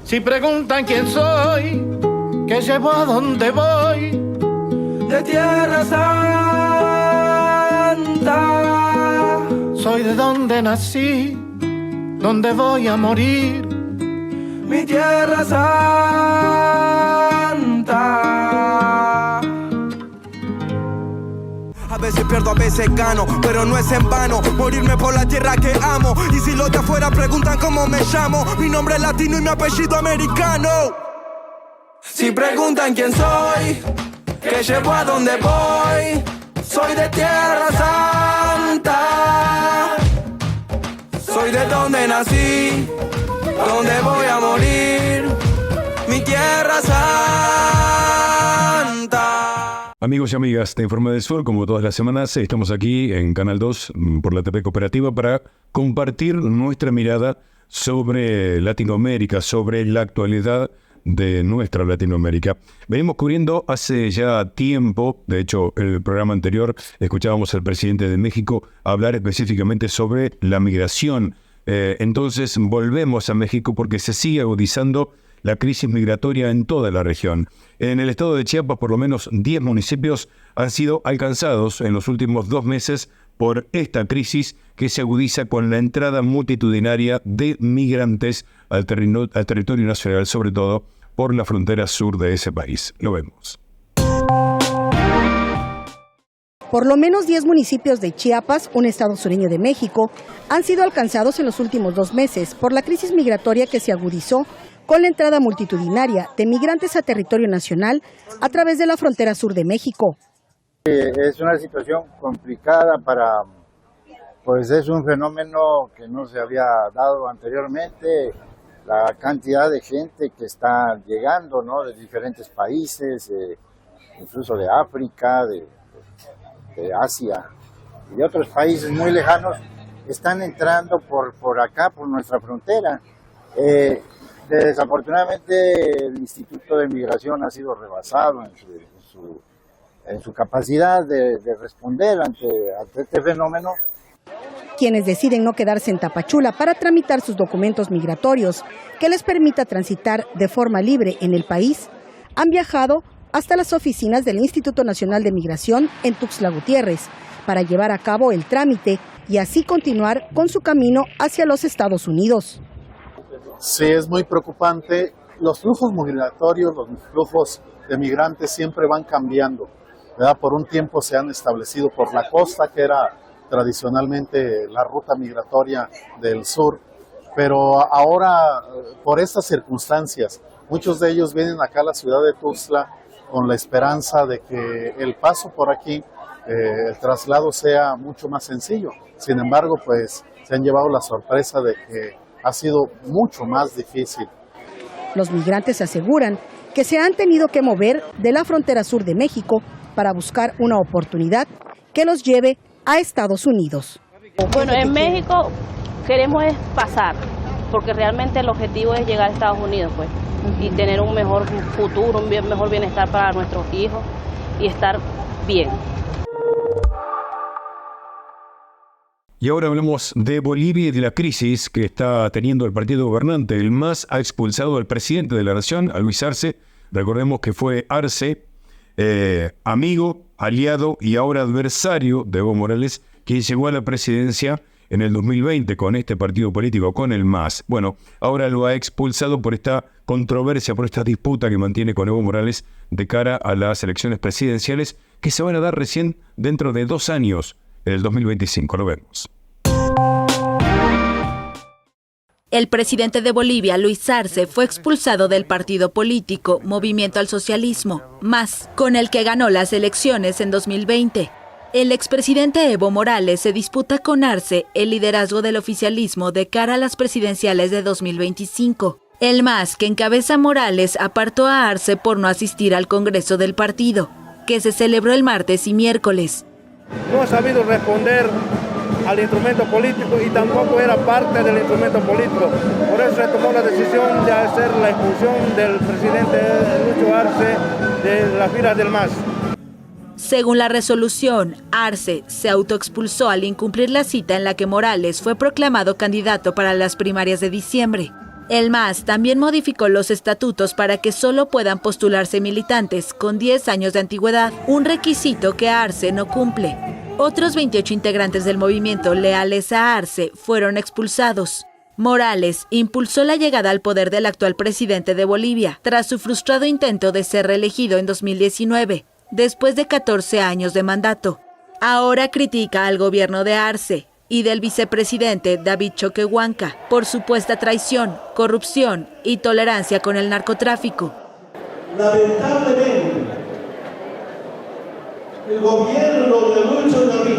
Si preguntan quién soy, qué llevo, a dónde voy, de Tierra Santa. Soy de donde nací, donde voy a morir, mi Tierra Santa. A veces pierdo, a veces gano, pero no es en vano morirme por la tierra que amo. Y si los de afuera preguntan cómo me llamo, mi nombre es latino y mi apellido americano. Si preguntan quién soy, qué llevo, a dónde voy, soy de Tierra Santa. Soy de donde nací, donde voy a morir, mi Tierra Santa. Amigos y amigas de Informe del Sur, como todas las semanas, estamos aquí en Canal 2 por la TV Cooperativa para compartir nuestra mirada sobre Latinoamérica, sobre la actualidad de nuestra Latinoamérica. Venimos cubriendo hace ya tiempo, de hecho, en el programa anterior escuchábamos al presidente de México hablar específicamente sobre la migración. Entonces volvemos a México porque se sigue agudizando la crisis migratoria en toda la región. En el estado de Chiapas, por lo menos 10 municipios han sido alcanzados en los últimos 2 meses por esta crisis que se agudiza con la entrada multitudinaria de migrantes al territorio nacional, sobre todo por la frontera sur de ese país. Lo vemos. Por lo menos 10 municipios de Chiapas, un estado sureño de México, han sido alcanzados en los últimos 2 meses por la crisis migratoria que se agudizó con la entrada multitudinaria de migrantes a territorio nacional a través de la frontera sur de México. Es una situación complicada pues es un fenómeno que no se había dado anteriormente, la cantidad de gente que está llegando, ¿no?, de diferentes países, incluso de África, de Asia y de otros países muy lejanos, están entrando por acá, por nuestra frontera. Desafortunadamente el Instituto de Migración ha sido rebasado en su capacidad de responder ante este fenómeno. Quienes deciden no quedarse en Tapachula para tramitar sus documentos migratorios que les permita transitar de forma libre en el país, han viajado hasta las oficinas del Instituto Nacional de Migración en Tuxtla Gutiérrez para llevar a cabo el trámite y así continuar con su camino hacia los Estados Unidos. Sí, es muy preocupante. Los flujos migratorios, los flujos de migrantes siempre van cambiando, ¿verdad? Por un tiempo se han establecido por la costa, que era tradicionalmente la ruta migratoria del sur, pero ahora, por estas circunstancias, muchos de ellos vienen acá a la ciudad de Tuxtla con la esperanza de que el paso por aquí, el traslado sea mucho más sencillo. Sin embargo, pues se han llevado la sorpresa de que ha sido mucho más difícil. Los migrantes aseguran que se han tenido que mover de la frontera sur de México para buscar una oportunidad que los lleve a Estados Unidos. Bueno, en México queremos es pasar, porque realmente el objetivo es llegar a Estados Unidos, pues, y tener un mejor futuro, un mejor bienestar para nuestros hijos y estar bien. Y ahora hablamos de Bolivia y de la crisis que está teniendo el partido gobernante. El MAS ha expulsado al presidente de la nación, a Luis Arce. Recordemos que fue Arce, amigo, aliado y ahora adversario de Evo Morales, quien llegó a la presidencia en el 2020 con este partido político, con el MAS. Bueno, ahora lo ha expulsado por esta controversia, por esta disputa que mantiene con Evo Morales de cara a las elecciones presidenciales que se van a dar recién dentro de 2 años, en el 2025. Lo vemos. El presidente de Bolivia, Luis Arce, fue expulsado del partido político Movimiento al Socialismo, MAS, con el que ganó las elecciones en 2020. El expresidente Evo Morales se disputa con Arce el liderazgo del oficialismo de cara a las presidenciales de 2025. El MAS, que encabeza Morales, apartó a Arce por no asistir al Congreso del partido, que se celebró el martes y miércoles. No ha sabido responder al instrumento político y tampoco era parte del instrumento político. Por eso se tomó la decisión de hacer la expulsión del presidente Lucho Arce de las filas del MAS. Según la resolución, Arce se autoexpulsó al incumplir la cita en la que Morales fue proclamado candidato para las primarias de diciembre. El MAS también modificó los estatutos para que solo puedan postularse militantes con 10 años de antigüedad, un requisito que Arce no cumple. Otros 28 integrantes del movimiento leales a Arce fueron expulsados. Morales impulsó la llegada al poder del actual presidente de Bolivia, tras su frustrado intento de ser reelegido en 2019, después de 14 años de mandato. Ahora critica al gobierno de Arce y del vicepresidente David Choquehuanca por supuesta traición, corrupción y tolerancia con el narcotráfico. Lamentablemente, el gobierno de Lucho David,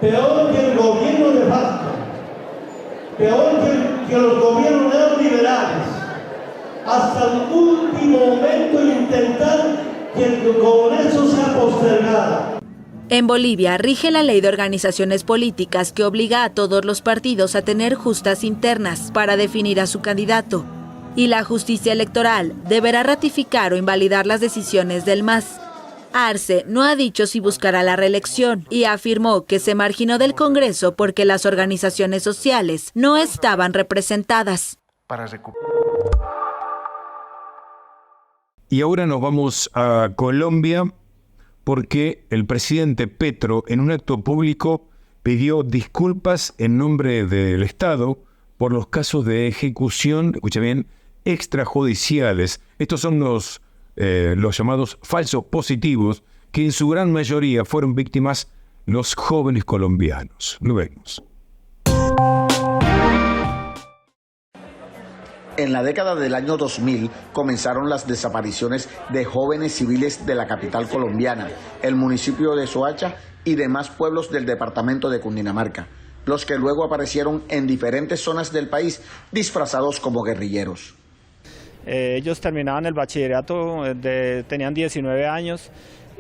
peor que el gobierno de Facto, peor que los gobiernos neoliberales, hasta el último momento intentar que el Congreso sea postergado. En Bolivia rige la ley de organizaciones políticas que obliga a todos los partidos a tener justas internas para definir a su candidato. Y la justicia electoral deberá ratificar o invalidar las decisiones del MAS. Arce no ha dicho si buscará la reelección y afirmó que se marginó del Congreso porque las organizaciones sociales no estaban representadas. Y ahora nos vamos a Colombia, porque el presidente Petro, en un acto público, pidió disculpas en nombre del Estado por los casos de ejecución, escucha bien, extrajudiciales. Estos son los llamados falsos positivos, que en su gran mayoría fueron víctimas los jóvenes colombianos. Lo vemos. En la década del año 2000 comenzaron las desapariciones de jóvenes civiles de la capital colombiana, el municipio de Soacha y demás pueblos del departamento de Cundinamarca, los que luego aparecieron en diferentes zonas del país disfrazados como guerrilleros. Ellos terminaban el bachillerato, tenían 19 años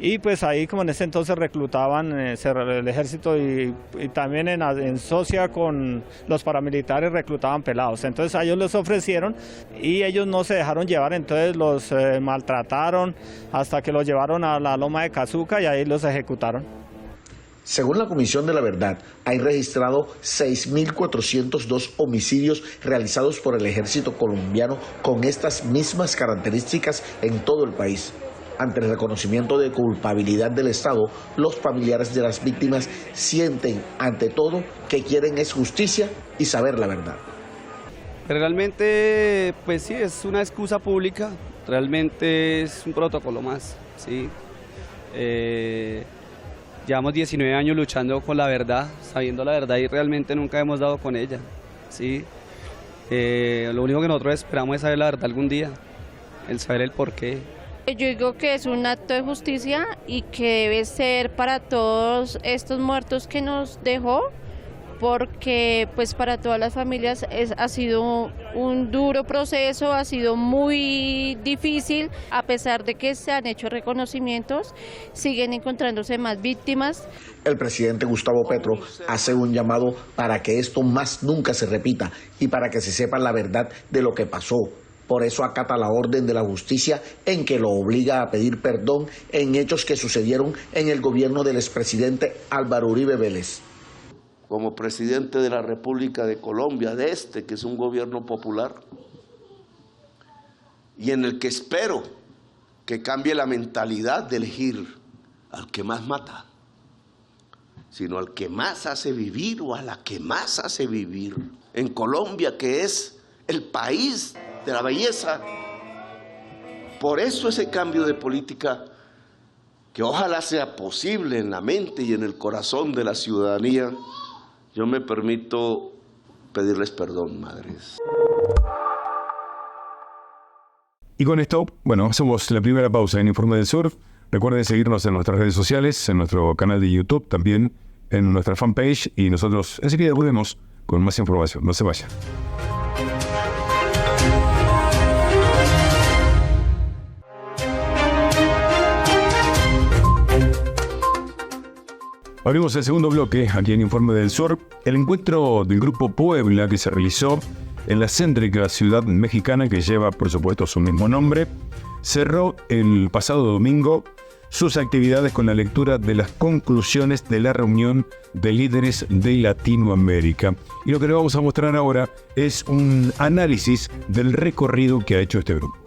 y pues ahí como en ese entonces reclutaban el ejército y también en socia con los paramilitares reclutaban pelados. Entonces a ellos les ofrecieron y ellos no se dejaron llevar, entonces los maltrataron hasta que los llevaron a la Loma de Cazuca y ahí los ejecutaron. Según la Comisión de la Verdad, hay registrado 6.402 homicidios realizados por el ejército colombiano con estas mismas características en todo el país. Ante el reconocimiento de culpabilidad del Estado, los familiares de las víctimas sienten, ante todo, que quieren es justicia y saber la verdad. Realmente, pues sí, es una excusa pública, realmente es un protocolo más, ¿sí? Llevamos 19 años luchando con la verdad, sabiendo la verdad y realmente nunca hemos dado con ella, ¿sí? Lo único que nosotros esperamos es saber la verdad algún día, el saber el porqué. Yo digo que es un acto de justicia y que debe ser para todos estos muertos que nos dejó, porque pues para todas las familias ha sido un duro proceso, ha sido muy difícil, a pesar de que se han hecho reconocimientos, siguen encontrándose más víctimas. El presidente Gustavo Petro hace un llamado para que esto más nunca se repita y para que se sepa la verdad de lo que pasó. Por eso acata la orden de la justicia en que lo obliga a pedir perdón en hechos que sucedieron en el gobierno del expresidente Álvaro Uribe Vélez. Como presidente de la República de Colombia, que es un gobierno popular, y en el que espero que cambie la mentalidad de elegir al que más mata, sino al que más hace vivir o a la que más hace vivir. En Colombia, que es el país de la belleza. Por eso ese cambio de política, que ojalá sea posible en la mente y en el corazón de la ciudadanía, yo me permito pedirles perdón, madres. Y con esto, bueno, hacemos la primera pausa en Informe del Sur. Recuerden seguirnos en nuestras redes sociales, en nuestro canal de YouTube, también en nuestra fanpage, y nosotros enseguida volvemos con más información. No se vayan. Abrimos el segundo bloque aquí en Informe del Sur. El encuentro del Grupo Puebla que se realizó en la céntrica ciudad mexicana que lleva, por supuesto, su mismo nombre, cerró el pasado domingo sus actividades con la lectura de las conclusiones de la reunión de líderes de Latinoamérica. Y lo que le vamos a mostrar ahora es un análisis del recorrido que ha hecho este grupo.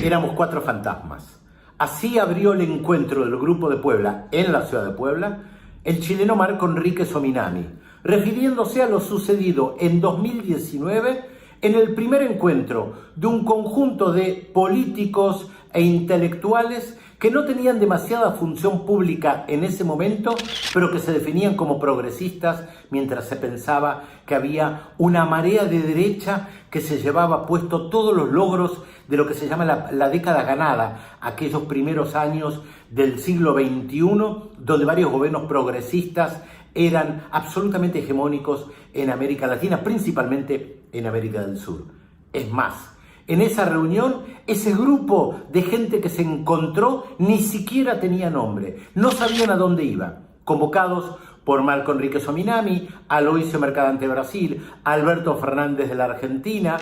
Éramos 4 fantasmas. Así abrió el encuentro del Grupo de Puebla en la ciudad de Puebla el chileno Marco Enrique Sominami, refiriéndose a lo sucedido en 2019 en el primer encuentro de un conjunto de políticos e intelectuales que no tenían demasiada función pública en ese momento, pero que se definían como progresistas, mientras se pensaba que había una marea de derecha que se llevaba puesto todos los logros de lo que se llama la década ganada, aquellos primeros años del siglo XXI, donde varios gobiernos progresistas eran absolutamente hegemónicos en América Latina, principalmente en América del Sur. Es más, en esa reunión, ese grupo de gente que se encontró ni siquiera tenía nombre, no sabían a dónde iba, convocados por Marco Enrique Sominami, Aloisio Mercadante de Brasil, Alberto Fernández de la Argentina,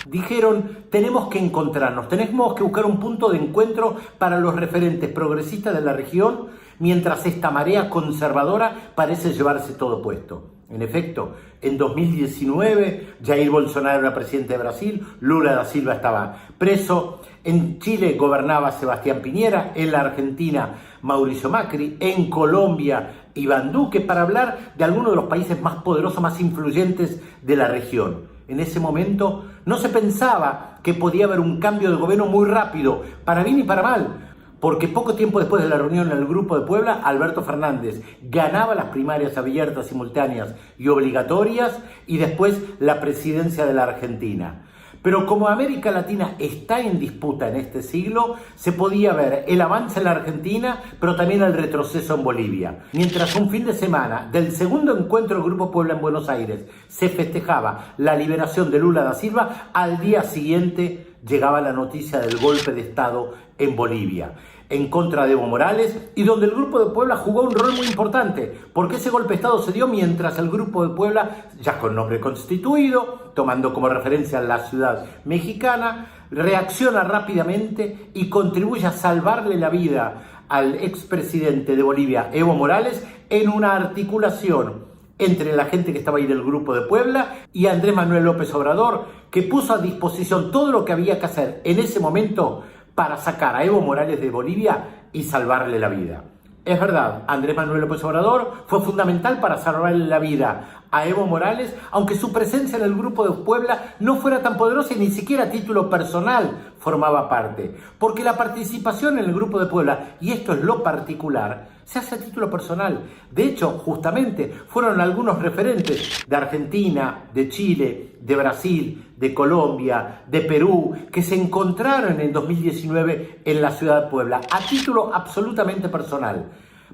dijeron: tenemos que encontrarnos, tenemos que buscar un punto de encuentro para los referentes progresistas de la región, mientras esta marea conservadora parece llevarse todo puesto. En efecto, en 2019 Jair Bolsonaro era presidente de Brasil, Lula da Silva estaba preso, en Chile gobernaba Sebastián Piñera, en la Argentina Mauricio Macri, en Colombia Iván Duque, para hablar de algunos de los países más poderosos, más influyentes de la región. En ese momento no se pensaba que podía haber un cambio de gobierno muy rápido, para bien y para mal, porque poco tiempo después de la reunión en el Grupo de Puebla, Alberto Fernández ganaba las primarias abiertas, simultáneas y obligatorias, y después la presidencia de la Argentina. Pero como América Latina está en disputa en este siglo, se podía ver el avance en la Argentina, pero también el retroceso en Bolivia. Mientras un fin de semana del segundo encuentro del Grupo Puebla en Buenos Aires se festejaba la liberación de Lula da Silva, al día siguiente llegaba la noticia del golpe de Estado en Bolivia, en contra de Evo Morales, y donde el Grupo de Puebla jugó un rol muy importante, porque ese golpe de Estado se dio mientras el Grupo de Puebla, ya con nombre constituido, tomando como referencia la ciudad mexicana, reacciona rápidamente y contribuye a salvarle la vida al expresidente de Bolivia, Evo Morales, en una articulación entre la gente que estaba ahí del Grupo de Puebla y Andrés Manuel López Obrador, que puso a disposición todo lo que había que hacer en ese momento para sacar a Evo Morales de Bolivia y salvarle la vida. Es verdad, Andrés Manuel López Obrador fue fundamental para salvarle la vida a Evo Morales, aunque su presencia en el Grupo de Puebla no fuera tan poderosa y ni siquiera a título personal formaba parte, porque la participación en el Grupo de Puebla, y esto es lo particular, se hace a título personal. De hecho, justamente fueron algunos referentes de Argentina, de Chile, de Brasil, de Colombia, de Perú, que se encontraron en 2019 en la ciudad de Puebla, a título absolutamente personal,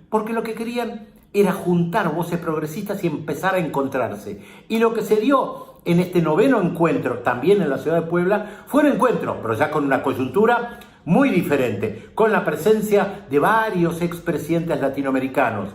porque lo que querían era juntar voces progresistas y empezar a encontrarse. Y lo que se dio en este noveno encuentro, también en la ciudad de Puebla, fue un encuentro, pero ya con una coyuntura muy diferente, con la presencia de varios expresidentes latinoamericanos: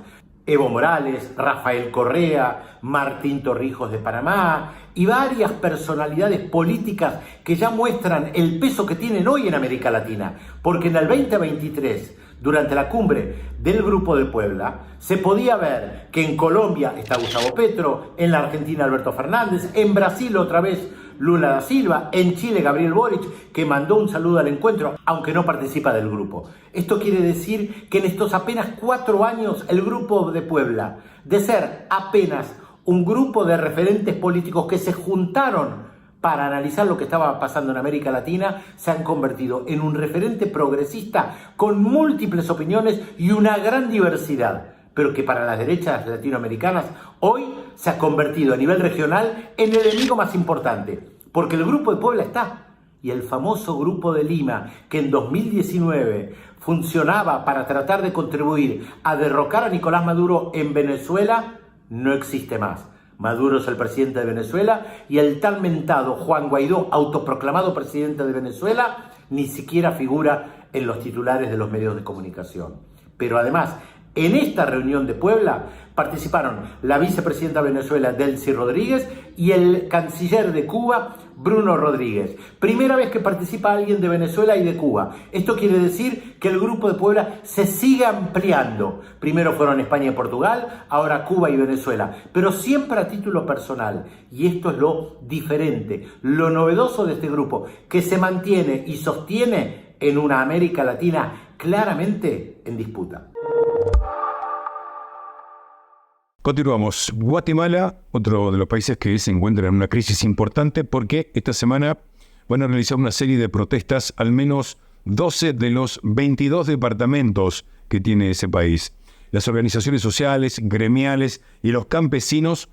Evo Morales, Rafael Correa, Martín Torrijos de Panamá, y varias personalidades políticas que ya muestran el peso que tienen hoy en América Latina, porque en el 2023, durante la cumbre del Grupo de Puebla, se podía ver que en Colombia está Gustavo Petro, en la Argentina Alberto Fernández, en Brasil otra vez Lula da Silva, en Chile Gabriel Boric, que mandó un saludo al encuentro, aunque no participa del grupo. Esto quiere decir que en estos apenas 4 años el Grupo de Puebla, de ser apenas un grupo de referentes políticos que se juntaron para analizar lo que estaba pasando en América Latina, se han convertido en un referente progresista con múltiples opiniones y una gran diversidad, pero que para las derechas latinoamericanas hoy se ha convertido a nivel regional en el enemigo más importante, porque el Grupo de Puebla está, y el famoso Grupo de Lima, que en 2019 funcionaba para tratar de contribuir a derrocar a Nicolás Maduro en Venezuela, no existe más. Maduro es el presidente de Venezuela y el tan mentado Juan Guaidó, autoproclamado presidente de Venezuela, ni siquiera figura en los titulares de los medios de comunicación. Pero además, en esta reunión de Puebla participaron la vicepresidenta de Venezuela, Delcy Rodríguez, y el canciller de Cuba, Bruno Rodríguez. Primera vez que participa alguien de Venezuela y de Cuba. Esto quiere decir que el Grupo de Puebla se sigue ampliando. Primero fueron España y Portugal, ahora Cuba y Venezuela, pero siempre a título personal. Y esto es lo diferente, lo novedoso de este grupo, que se mantiene y sostiene en una América Latina claramente en disputa. Continuamos. Guatemala, otro de los países que se encuentra en una crisis importante porque esta semana van a realizar una serie de protestas, al menos 12 de los 22 departamentos que tiene ese país. Las organizaciones sociales, gremiales y los campesinos,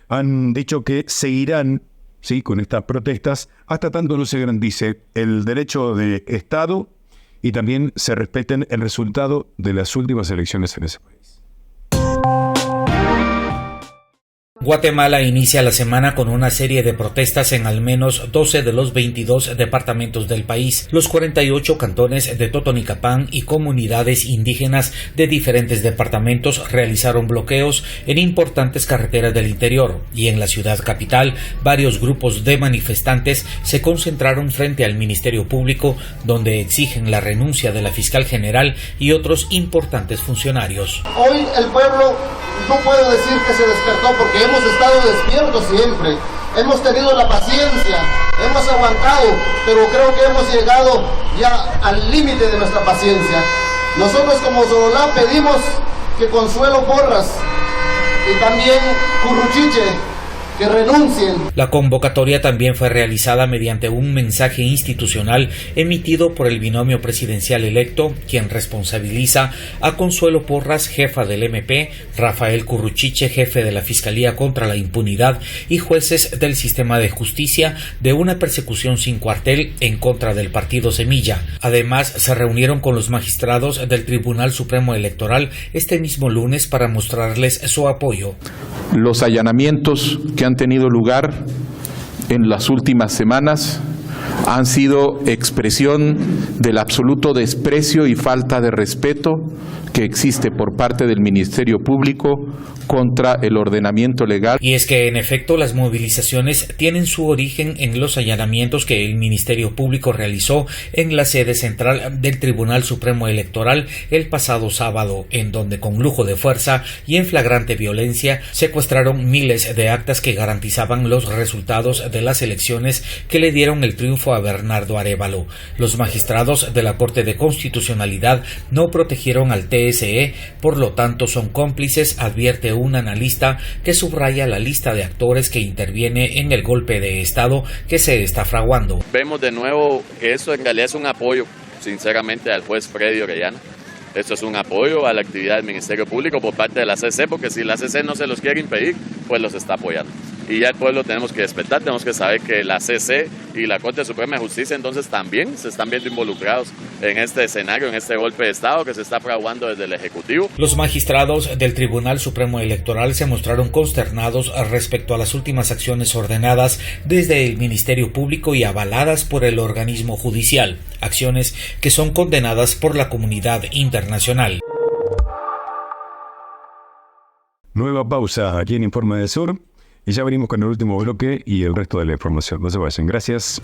han dicho que seguirán, ¿sí?, con estas protestas hasta tanto no se garantice el derecho de Estado y también se respeten el resultado de las últimas elecciones en ese país. Guatemala inicia la semana con una serie de protestas en al menos 12 de los 22 departamentos del país. Los 48 cantones de Totonicapán y comunidades indígenas de diferentes departamentos realizaron bloqueos en importantes carreteras del interior, y en la ciudad capital varios grupos de manifestantes se concentraron frente al Ministerio Público, donde exigen la renuncia de la fiscal general y otros importantes funcionarios. Hoy el pueblo no puedo decir que se despertó porque hemos estado despiertos siempre, hemos tenido la paciencia, hemos aguantado, pero creo que hemos llegado ya al límite de nuestra paciencia. Nosotros como Sololá pedimos que Consuelo Porras y también Curruchiche que renuncien. La convocatoria también fue realizada mediante un mensaje institucional emitido por el binomio presidencial electo, quien responsabiliza a Consuelo Porras, jefa del MP, Rafael Curruchiche, jefe de la Fiscalía contra la Impunidad, y jueces del sistema de justicia de una persecución sin cuartel en contra del partido Semilla. Además, se reunieron con los magistrados del Tribunal Supremo Electoral este mismo lunes para mostrarles su apoyo. Los allanamientos que han tenido lugar en las últimas semanas han sido expresión del absoluto desprecio y falta de respeto que existe por parte del Ministerio Público contra el ordenamiento legal. Y es que en efecto las movilizaciones tienen su origen en los allanamientos que el Ministerio Público realizó en la sede central del Tribunal Supremo Electoral el pasado sábado, en donde con lujo de fuerza y en flagrante violencia secuestraron miles de actas que garantizaban los resultados de las elecciones que le dieron el triunfo a Bernardo Arévalo. Los magistrados de la Corte de Constitucionalidad no protegieron al TSE, por lo tanto son cómplices, advierte un analista que subraya la lista de actores que interviene en el golpe de Estado que se está fraguando. Vemos de nuevo que eso en realidad es un apoyo, sinceramente, al juez Freddy Orellana. Esto es un apoyo a la actividad del Ministerio Público por parte de la CC, porque si la CC no se los quiere impedir, pues los está apoyando. Y ya el pueblo tenemos que respetar, tenemos que saber que la CC y la Corte Suprema de Justicia entonces también se están viendo involucrados en este escenario, en este golpe de Estado que se está fraguando desde el Ejecutivo. Los magistrados del Tribunal Supremo Electoral se mostraron consternados respecto a las últimas acciones ordenadas desde el Ministerio Público y avaladas por el organismo judicial, acciones que son condenadas por la comunidad internacional. Nueva pausa aquí en Informe del Sur. Y ya venimos con el último bloque y el resto de la información. No se vayan. Gracias.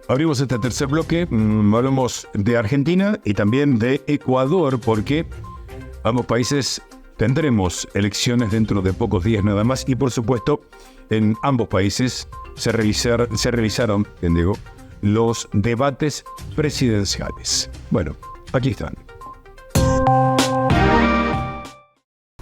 Abrimos este tercer bloque. Hablamos de Argentina y también de Ecuador, porque ambos países tendremos elecciones dentro de pocos días nada más. Y por supuesto, en ambos países se realizaron, los debates presidenciales. Bueno, aquí están.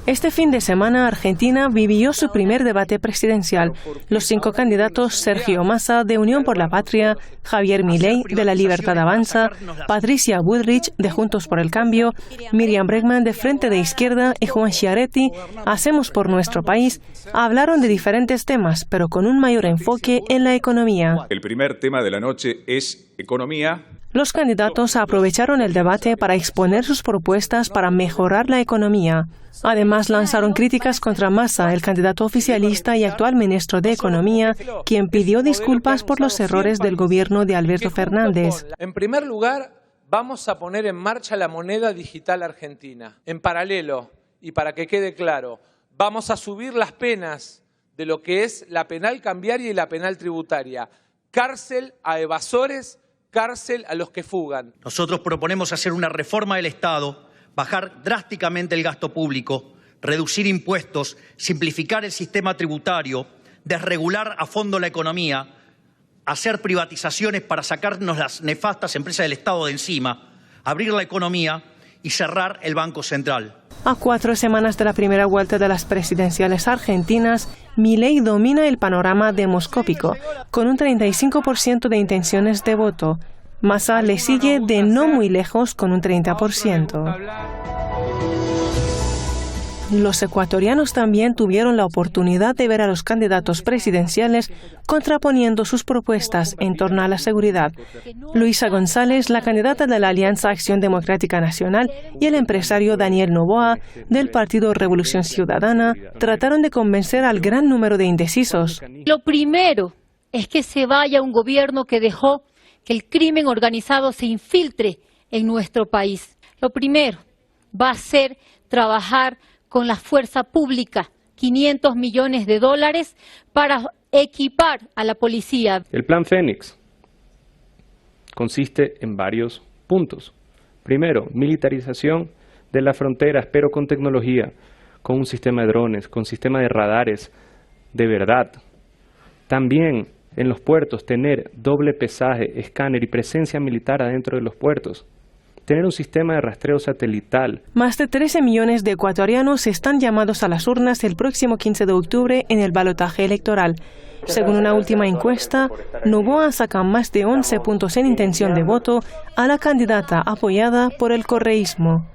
Este fin de semana, Argentina vivió su primer debate presidencial. Los 5 candidatos, Sergio Massa, de Unión por la Patria, Javier Milei, de La Libertad Avanza, Patricia Bullrich, de Juntos por el Cambio, Miriam Bregman, de Frente de Izquierda, y Juan Schiaretti, Hacemos por Nuestro País, hablaron de diferentes temas, pero con un mayor enfoque en la economía. El primer tema de la noche es economía. Los candidatos aprovecharon el debate para exponer sus propuestas para mejorar la economía. Además, lanzaron críticas contra Massa, el candidato oficialista y actual ministro de Economía, quien pidió disculpas por los errores del gobierno de Alberto Fernández. En primer lugar, vamos a poner en marcha la moneda digital argentina. En paralelo, y para que quede claro, vamos a subir las penas de lo que es la penal cambiaria y la penal tributaria. Cárcel a evasores, cárcel a los que fugan. Nosotros proponemos hacer una reforma del Estado, bajar drásticamente el gasto público, reducir impuestos, simplificar el sistema tributario, desregular a fondo la economía, hacer privatizaciones para sacarnos las nefastas empresas del Estado de encima, abrir la economía y cerrar el Banco Central. A 4 semanas de la primera vuelta de las presidenciales argentinas, Milei domina el panorama demoscópico, con un 35% de intenciones de voto. Massa le sigue de no muy lejos con un 30%. Los ecuatorianos también tuvieron la oportunidad de ver a los candidatos presidenciales contraponiendo sus propuestas en torno a la seguridad. Luisa González, la candidata de la Alianza Acción Democrática Nacional, y el empresario Daniel Noboa, del Partido Revolución Ciudadana, trataron de convencer al gran número de indecisos. Lo primero es que se vaya un gobierno que dejó que el crimen organizado se infiltre en nuestro país. Lo primero va a ser trabajar con la fuerza pública, $500 millones para equipar a la policía. El Plan Fénix consiste en varios puntos. Primero, militarización de las fronteras, pero con tecnología, con un sistema de drones, con sistema de radares de verdad. También en los puertos tener doble pesaje, escáner y presencia militar adentro de los puertos. Tener un sistema de rastreo satelital. Más de 13 millones de ecuatorianos están llamados a las urnas el próximo 15 de octubre en el balotaje electoral. Según una última encuesta, Noboa saca más de 11 puntos en intención de voto a la candidata apoyada por el correísmo.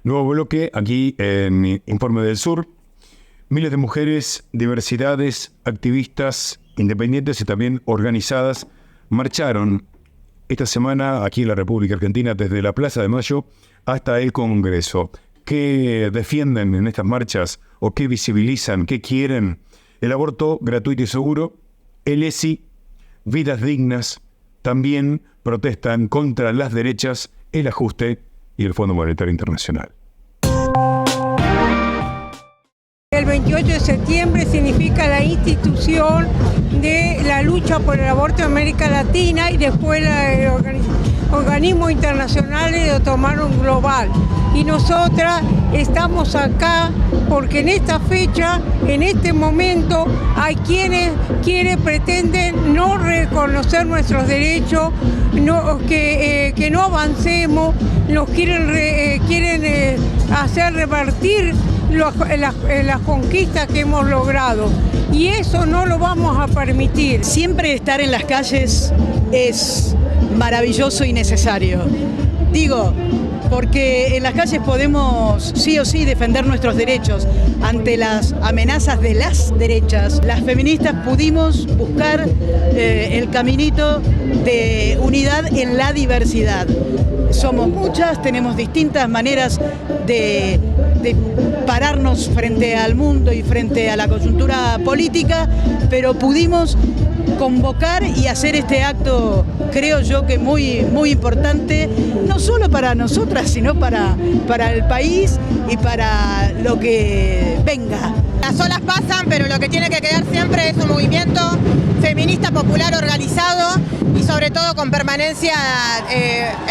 Nuevo bloque aquí en Informe del Sur. Miles de mujeres, diversidades, activistas, independientes y también organizadas marcharon esta semana aquí en la República Argentina desde la Plaza de Mayo hasta el Congreso. ¿Qué defienden en estas marchas o qué visibilizan, qué quieren? El aborto gratuito y seguro, el ESI, vidas dignas. También protestan contra las derechas, el ajuste y el Fondo Monetario Internacional. El 28 de septiembre significa la institución de la lucha por el aborto en América Latina y después organismos internacionales lo tomaron global. Y nosotras estamos acá porque en esta fecha, en este momento, hay quienes pretenden no reconocer nuestros derechos, que no avancemos, nos quieren hacer revertir las conquistas que hemos logrado, y eso no lo vamos a permitir. Siempre estar en las calles es maravilloso y necesario. Digo, porque en las calles podemos sí o sí defender nuestros derechos ante las amenazas de las derechas. Las feministas pudimos buscar el caminito de unidad en la diversidad. Somos muchas, tenemos distintas maneras de pararnos frente al mundo y frente a la coyuntura política, pero pudimos convocar y hacer este acto, creo yo que muy importante, no solo para nosotras, sino para el país y para lo que venga. Las olas pasan, pero lo que tiene que quedar siempre es un movimiento feminista popular organizado y sobre todo con permanencia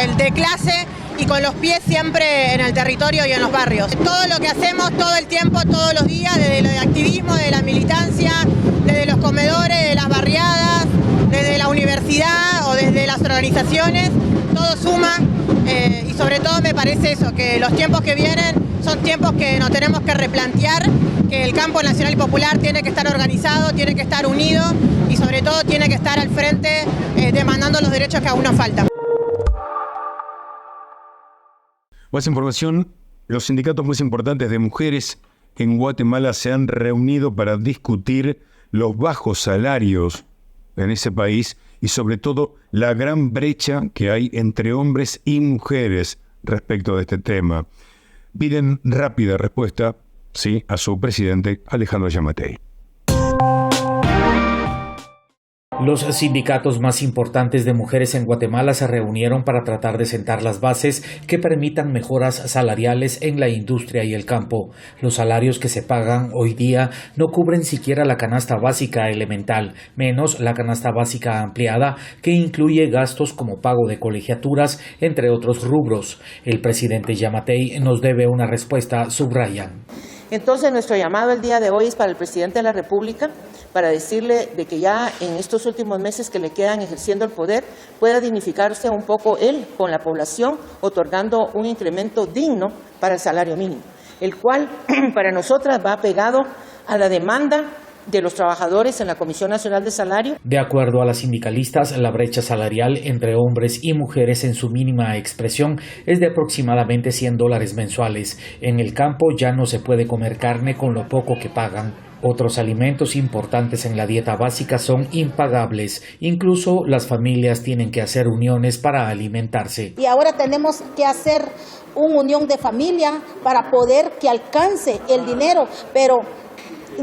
el de clase y con los pies siempre en el territorio y en los barrios. Todo lo que hacemos todo el tiempo, todos los días, desde lo de activismo, desde la militancia, desde los comedores, de las barriadas, desde la universidad o desde las organizaciones, todo suma y sobre todo me parece eso, que los tiempos que vienen son tiempos que nos tenemos que replantear, que el campo nacional y popular tiene que estar organizado, tiene que estar unido y sobre todo tiene que estar al frente demandando los derechos que aún nos faltan. Más información, los sindicatos más importantes de mujeres en Guatemala se han reunido para discutir los bajos salarios en ese país y sobre todo la gran brecha que hay entre hombres y mujeres respecto de este tema. Piden rápida respuesta, sí, a su presidente Alejandro Yamatei. Los sindicatos más importantes de mujeres en Guatemala se reunieron para tratar de sentar las bases que permitan mejoras salariales en la industria y el campo. Los salarios que se pagan hoy día no cubren siquiera la canasta básica elemental, menos la canasta básica ampliada, que incluye gastos como pago de colegiaturas, entre otros rubros. El presidente Yamatei nos debe una respuesta, subrayan. Entonces, nuestro llamado el día de hoy es para el presidente de la República, para decirle de que ya en estos últimos meses que le quedan ejerciendo el poder, pueda dignificarse un poco él con la población, otorgando un incremento digno para el salario mínimo, el cual para nosotras va pegado a la demanda de los trabajadores en la Comisión Nacional de Salario. De acuerdo a las sindicalistas, la brecha salarial entre hombres y mujeres en su mínima expresión es de aproximadamente $100 mensuales. En el campo ya no se puede comer carne con lo poco que pagan. Otros alimentos importantes en la dieta básica son impagables. Incluso las familias tienen que hacer uniones para alimentarse. Y ahora tenemos que hacer una unión de familia para poder que alcance el dinero, pero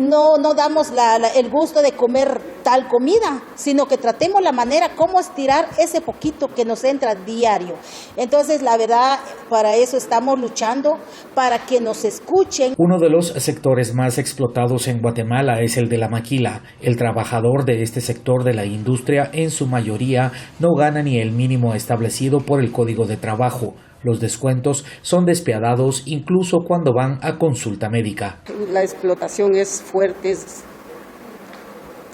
no damos el gusto de comer tal comida, sino que tratemos la manera cómo estirar ese poquito que nos entra diario. Entonces, la verdad, para eso estamos luchando, para que nos escuchen. Uno de los sectores más explotados en Guatemala es el de la maquila. El trabajador de este sector de la industria, en su mayoría, no gana ni el mínimo establecido por el Código de Trabajo. Los descuentos son despiadados incluso cuando van a consulta médica. La explotación es fuerte, es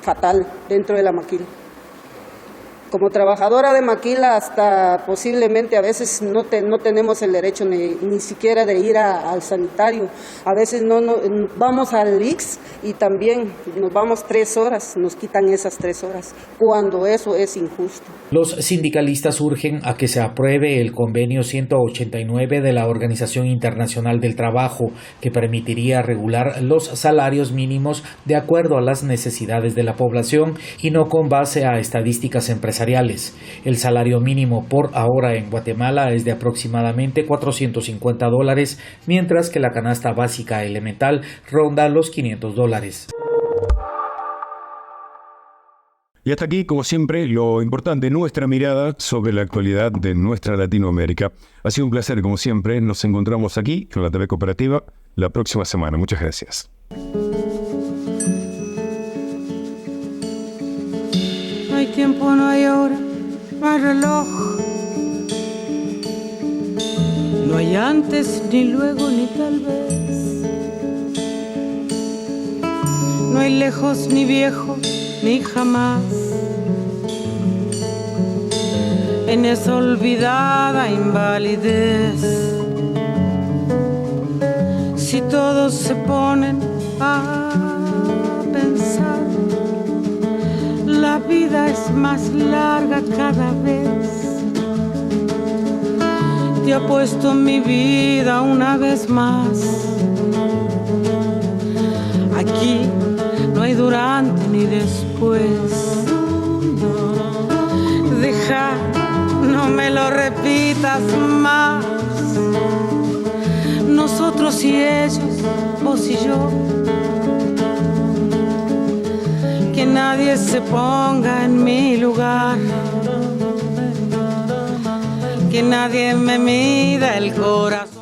fatal dentro de la maquila. Como trabajadora de maquila, hasta posiblemente a veces no tenemos el derecho ni siquiera de ir al sanitario. A veces no vamos al IX y también nos vamos 3 horas, nos quitan esas 3 horas, cuando eso es injusto. Los sindicalistas urgen a que se apruebe el convenio 189 de la Organización Internacional del Trabajo, que permitiría regular los salarios mínimos de acuerdo a las necesidades de la población y no con base a estadísticas empresariales. El salario mínimo por ahora en Guatemala es de aproximadamente $450, mientras que la canasta básica elemental ronda los $500. Y hasta aquí, como siempre, lo importante, nuestra mirada sobre la actualidad de nuestra Latinoamérica. Ha sido un placer, como siempre. Nos encontramos aquí, con la TV Cooperativa, la próxima semana. Muchas gracias. No hay tiempo, no hay hora, no hay reloj. No hay antes, ni luego, ni tal vez. No hay lejos, ni viejo, ni jamás. En esa olvidada invalidez, si todos se ponen a pensar, la vida es más larga cada vez. Te apuesto mi vida una vez más. Aquí no hay durante ni después. Deja, no me lo repitas más. Nosotros y ellos, vos y yo. Que nadie se ponga en mi lugar. Que nadie me mida el corazón.